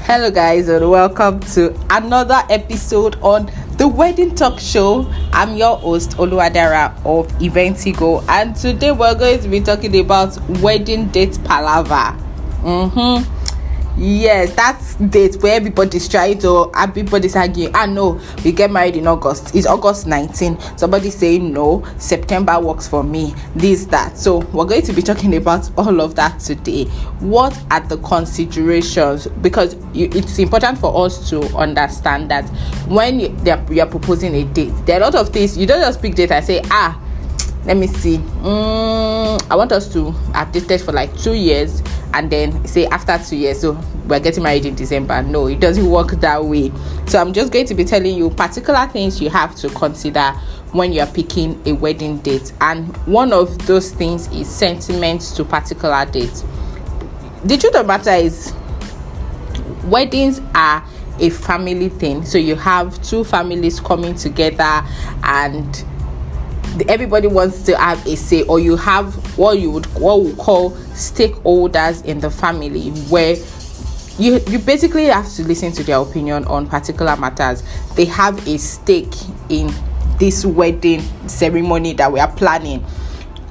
Hello guys, and welcome to another episode on the Wedding Talk Show. I'm your host Oluwadara of Eventigo, and today we're going to be talking about wedding date Palava. Yes, that's date where everybody's arguing. No, we get married in August. It's August 19. Somebody saying no, September works for me. This, that. So we're going to be talking about all of that today. What are the considerations? Because it's important for us to understand that when you're proposing a date, there are a lot of things. You don't just pick date and say, let me see. I want us to have dated for like 2 years and then say after 2 years, so we're getting married in December. No, it doesn't work that way. So I'm just going to be telling you particular things you have to consider when you're picking a wedding date. And one of those things is sentiments to particular dates. The truth of the matter is, weddings are a family thing. So you have two families coming together and everybody wants to have a say, or you have what we call stakeholders in the family, where you basically have to listen to their opinion on particular matters. They have a stake in this wedding ceremony that we are planning,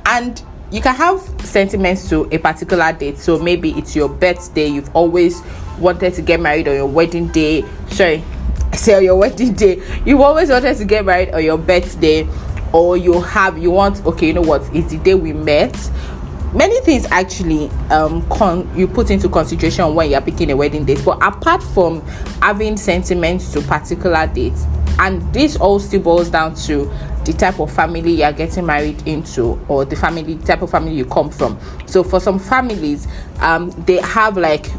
and you can have sentiments to a particular date. So maybe it's your birthday, you've always wanted to get married on your wedding day. You've always wanted to get married on your birthday, or you want, it's the day we met. Many things actually you put into consideration when you're picking a wedding date. But apart from having sentiments to particular dates, and this all still boils down to the type of family you're getting married into, or the type of family you come from. So for some families, they have like,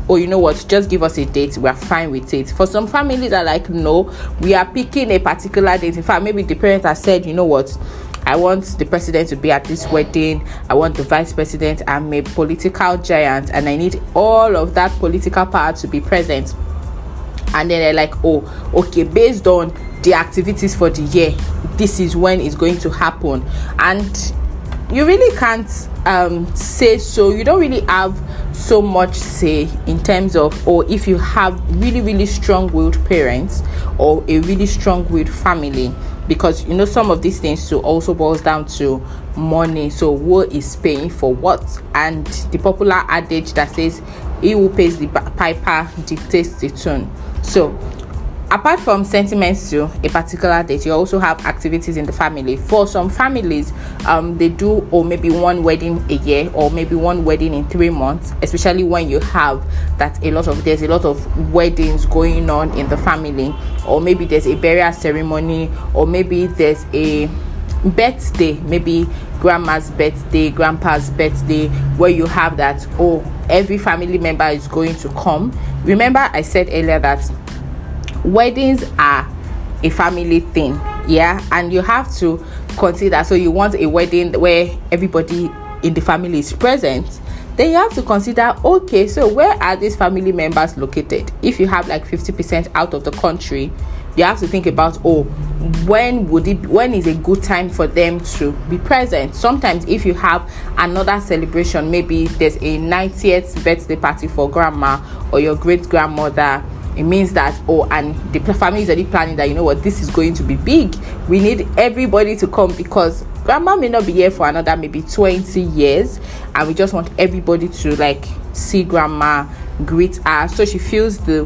just give us a date, we're fine with it. For some families are like, no, we are picking a particular date. In fact, maybe the parents have said, I want the president to be at this wedding, I want the vice president, I'm a political giant and I need all of that political power to be present. And then they're like, based on the activities for the year, this is when it's going to happen. And you really can't say so. You don't really have so much say in terms of, if you have really, really strong-willed parents or a really strong-willed family, because some of these things too also boils down to money. So who is paying for what? And the popular adage that says, he who pays the piper dictates the tune. So apart from sentiments to a particular date, you also have activities in the family. For some families, they do maybe one wedding a year, or maybe one wedding in 3 months, especially when you have there's a lot of weddings going on in the family, or maybe there's a burial ceremony, or maybe there's a birthday, maybe grandma's birthday, grandpa's birthday, where you have that, every family member is going to come. Remember, I said earlier that weddings are a family thing, and you have to consider. So you want a wedding where everybody in the family is present, then you have to consider, so where are these family members located? If you have like 50% out of the country, you have to think about, when is a good time for them to be present. Sometimes if you have another celebration, maybe there's a 90th birthday party for grandma or your great grandmother, it means that, and the family is already planning that, this is going to be big. We need everybody to come because grandma may not be here for another maybe 20 years, and we just want everybody to see grandma, greet her, so she feels the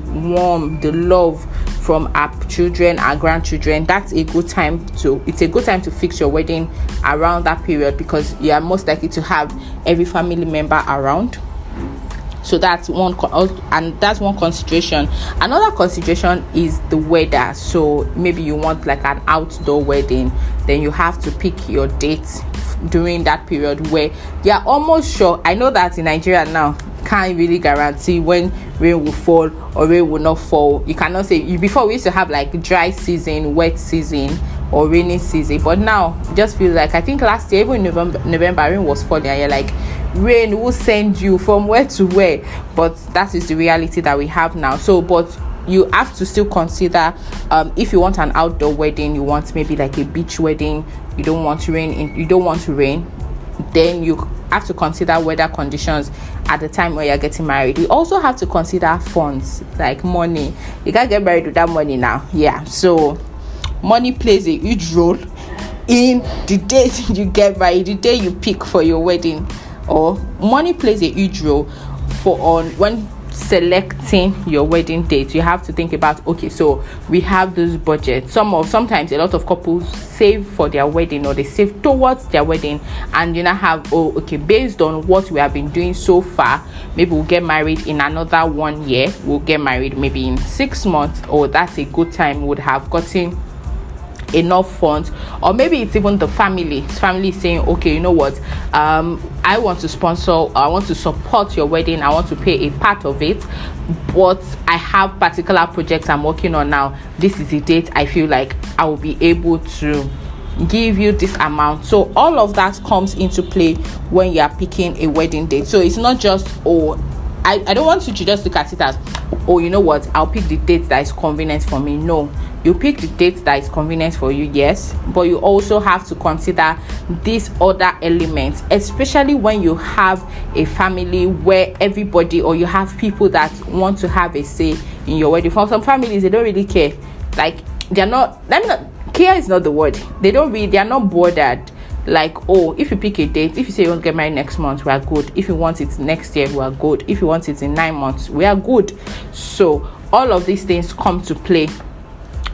love from our children, our grandchildren. It's a good time to fix your wedding around that period, because you are most likely to have every family member around. So that's one consideration. Another consideration is the weather. So maybe you want like an outdoor wedding, then you have to pick your dates during that period where you're almost sure. I know that in Nigeria now, can't really guarantee when rain will fall or rain will not fall. You cannot say. Before, we used to have like dry season, wet season, or rainy season, but now it just feels like, I think last year, even in November rain was falling, and you're like, rain will send you from where to where. But that is the reality that we have now. So but you have to still consider, if you want an outdoor wedding, you want maybe like a beach wedding, you don't want rain, then you have to consider weather conditions at the time when you're getting married. We also have to consider funds, like money. You can't get married without money now. Yeah, so money plays a huge role in the date you get married, the day you pick for your wedding. Or money plays a huge role when selecting your wedding date. You have to think about, okay, so we have this budget. Sometimes a lot of couples save for their wedding, or they save towards their wedding, and you now have, based on what we have been doing so far, maybe we'll get married in another 1 year, we'll get married maybe in 6 months, or that's a good time, would have gotten enough funds. Or maybe it's even the family saying, okay, you know what, I want to sponsor, I want to support your wedding, I want to pay a part of it, but I have particular projects I'm working on now. This is the date I feel like I will be able to give you this amount. So all of that comes into play when you are picking a wedding date. So it's not just, I don't want you to just look at it as, you know what, I'll pick the date that is convenient for me. No, you pick the date that is convenient for you, yes, but you also have to consider these other elements, especially when you have a family where everybody, or you have people that want to have a say in your wedding. For some families, they don't really care. Like, care is not the word. They are not bothered. Like, if you pick a date, if you say you want to get married next month, we are good. If you want it next year, we are good. If you want it in 9 months, we are good. So all of these things come to play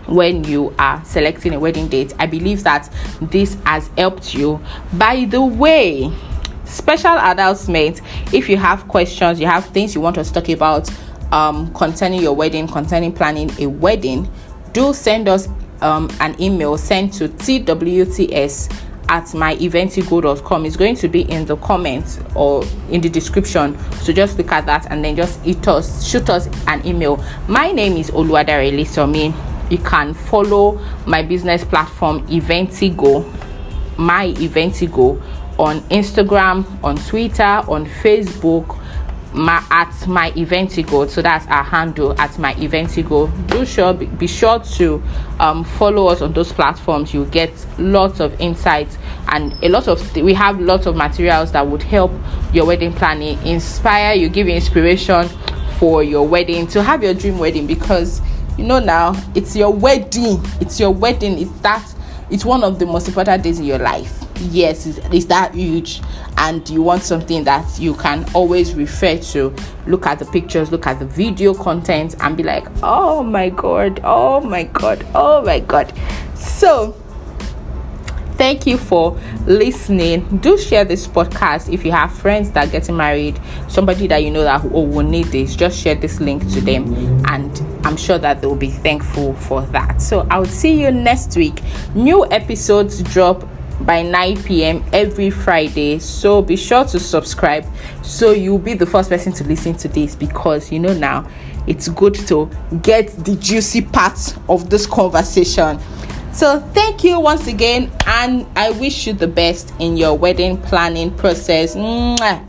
when you are selecting a wedding date. I believe that this has helped you. By the way, special announcement: if you have questions, you have things you want us to talk about concerning your wedding, concerning planning a wedding, do send us an email. Send to twts@myeventigo.com. It's going to be in the comments or in the description, so just look at that and then just shoot us an email. My name is Oluwadare Lisomi. You can follow my business platform Eventigo, my Eventigo, on Instagram, on Twitter, on Facebook, at my Eventigo. So that's our handle, at my Eventigo. Be sure to follow us on those platforms. You get lots of insights, and we have lots of materials that would help your wedding planning, inspire you, give you inspiration for your wedding, to have your dream wedding. Because now it's your wedding. It's one of the most important days in your life. Yes, it's that huge, and you want something that you can always refer to, look at the pictures, look at the video content, and be like, oh my god. So thank you for listening. Do share this podcast. If you have friends that are getting married, somebody that you know that will need this, just share this link to them, and I'm sure that they will be thankful for that. So I'll see you next week. New episodes drop by 9 p.m. every Friday, so be sure to subscribe so you'll be the first person to listen to this, because now it's good to get the juicy parts of this conversation. So thank you once again, and I wish you the best in your wedding planning process. Mwah.